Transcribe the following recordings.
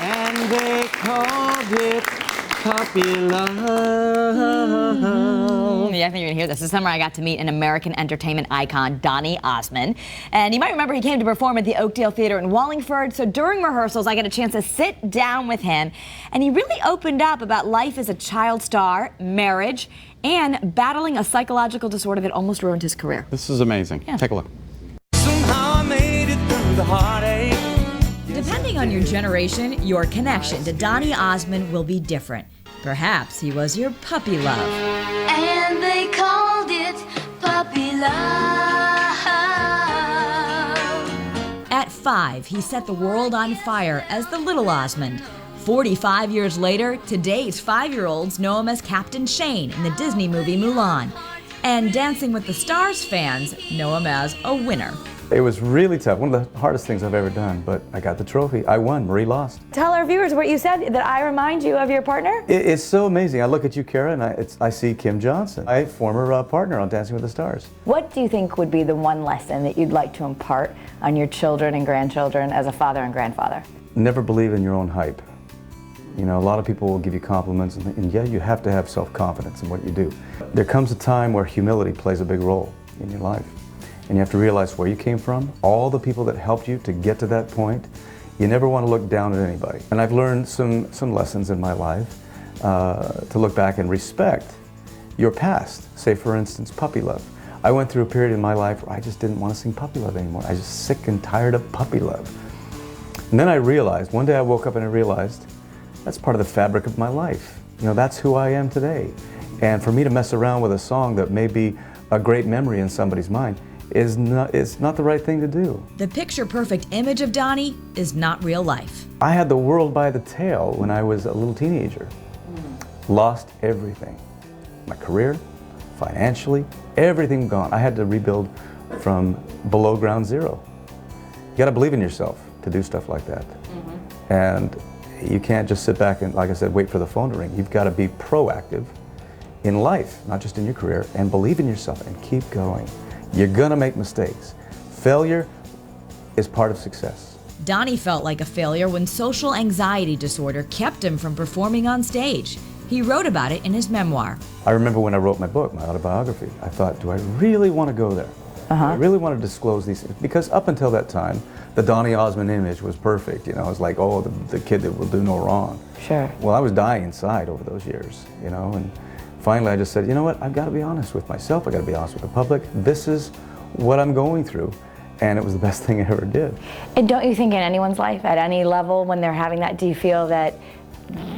And they called it puppy love. Yeah, I think you're gonna hear this. This summer I got to meet an American entertainment icon, Donny Osmond. And you might remember he came to perform at the Oakdale Theater in Wallingford. So during rehearsals, I got a chance to sit down with him. And he really opened up about life as a child star, marriage, and battling a psychological disorder that almost ruined his career. This is amazing. Yeah. Take a look. Somehow I made it through the heartache. Depending on your generation, your connection to Donny Osmond will be different. Perhaps he was your puppy love. And they called it puppy love. At 5, he set the world on fire as the little Osmond. 45 years later, today's 5-year-olds know him as Captain Shane in the Disney movie Mulan. And Dancing with the Stars fans know him as a winner. It was really tough, one of the hardest things I've ever done, but I got the trophy. I won, Marie lost. Tell our viewers what you said, that I remind you of your partner? It's so amazing. I look at you, Kara, and I see Kim Johnson, my former partner on Dancing with the Stars. What do you think would be the one lesson that you'd like to impart on your children and grandchildren as a father and grandfather? Never believe in your own hype. You know, a lot of people will give you compliments, and yeah, you have to have self-confidence in what you do. There comes a time where humility plays a big role in your life. And you have to realize where you came from, all the people that helped you to get to that point. You never want to look down at anybody. And I've learned some lessons in my life to look back and respect your past. Say, for instance, puppy love. I went through a period in my life where I just didn't want to sing puppy love anymore. I was just sick and tired of puppy love. And then I realized, one day I woke up and I realized, that's part of the fabric of my life. You know, that's who I am today. And for me to mess around with a song that may be a great memory in somebody's mind, is not the right thing to do. The picture-perfect image of Donny is not real life. I had the world by the tail when I was a little teenager. Lost everything. My career, financially, everything gone. I had to rebuild from below ground zero. You gotta believe in yourself to do stuff like that. And you can't just sit back and, like I said, wait for the phone to ring. You've gotta be proactive in life, not just in your career, and believe in yourself and keep going. You're gonna make mistakes. Failure is part of success. Donny felt like a failure when social anxiety disorder kept him from performing on stage. He wrote about it in his memoir. I remember when I wrote my book, my autobiography, I thought, do I really want to go there? I really want to disclose these things, because up until that time, the Donny Osmond image was perfect. You know, it was like, oh, the kid that will do no wrong. Sure. Well, I was dying inside over those years, you know, and finally I just said, you know what, I've got to be honest with myself, I've got to be honest with the public. This is what I'm going through, and it was the best thing I ever did. And don't you think in anyone's life, at any level, when they're having that, do you feel that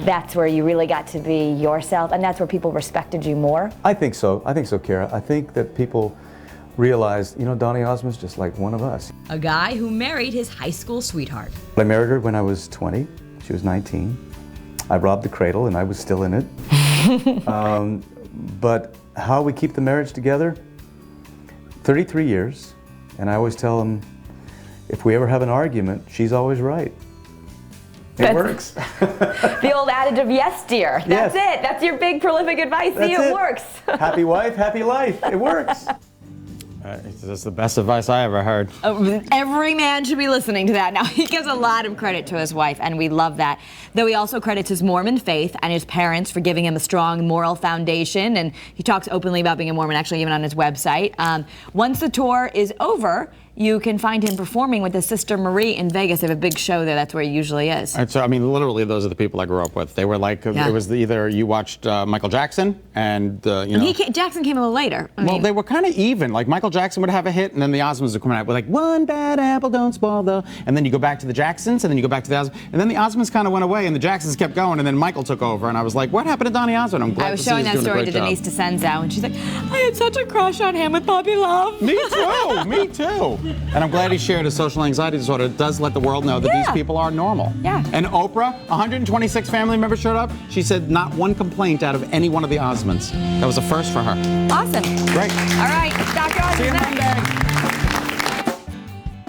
that's where you really got to be yourself, and that's where people respected you more? I think so, Kara. I think that people realized, you know, Donny Osmond's just like one of us. A guy who married his high school sweetheart. I married her when I was 20, she was 19. I robbed the cradle and I was still in it. But how we keep the marriage together, 33 years, and I always tell them, if we ever have an argument, she's always right. It works. The old adage of yes, dear. That's it. That's your big prolific advice. See, it works. Happy wife, happy life. It works. That's the best advice I ever heard. Every man should be listening to that. Now, he gives a lot of credit to his wife, and we love that. Though he also credits his Mormon faith and his parents for giving him a strong moral foundation, and he talks openly about being a Mormon, actually even on his website. Once the tour is over, you can find him performing with his sister Marie in Vegas. They have a big show there. That's where he usually is. And so, I mean, literally, those are the people I grew up with. They were like, it was either you watched Michael Jackson and, you know. Jackson came a little later. They were kind of even. Like, Michael Jackson would have a hit, and then the Osmonds would come out with, like, one bad apple don't spoil the. And then you go back to the Jacksons, and then you go back to the Osmonds. And then the Osmonds kind of went away, and the Jacksons kept going, and then Michael took over. And I was like, what happened to Donny Osmond? I'm glad I was showing that story to Denise DeCenzo, and she's like, I had such a crush on him with Puppy Love. Me too, me too. And I'm glad he shared his social anxiety disorder. It does let the world know that these people are normal. Yeah. And Oprah, 126 family members showed up. She said not one complaint out of any one of the Osmonds. That was a first for her. Awesome. Great. All right, Dr. Osmond. See you next. Monday.